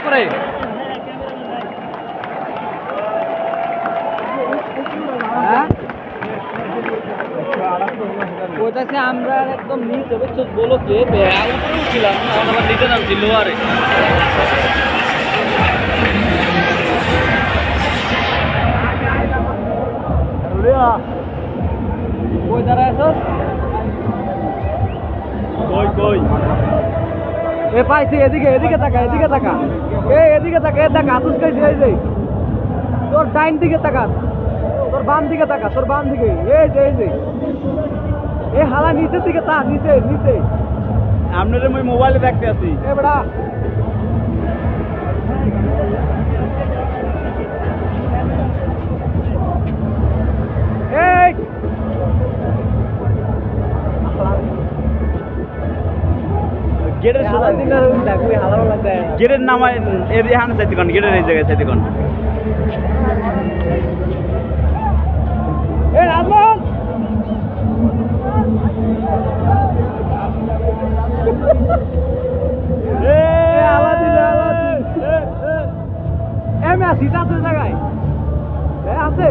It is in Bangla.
তোরে হ্যাঁ কোথাছে আমরা একদম নিচে বুঝছো বলো কে উপরে উঠছিলাম আমার নিচে নামছি লোয়ারে কই দাঁড়ায় আছো কই কই এ পাইছি এদিকে এদিকে তাকা এদিকে তাকা এদিকে তাকা দেখা আতুস কইছে এই যে তোর ডাইন দিকে তাকা তোর বাম দিকে তাকা তোর বাম দিকে এই যে এ হালা নিচের দিকে তা নিচে নিচে আপনারে মই মোবাইলে দেখতে আছি এ বড়া এই গেটের সাদা দিন দেখো হালাও লাগে গেটের নাম এর এখানে চাইতে কোন গেটের এই জায়গায় চাইতে কোন এ রাজমোহন এ আলাদিন আলাদিন এ মে সিটা তো জায়গায় এ আছে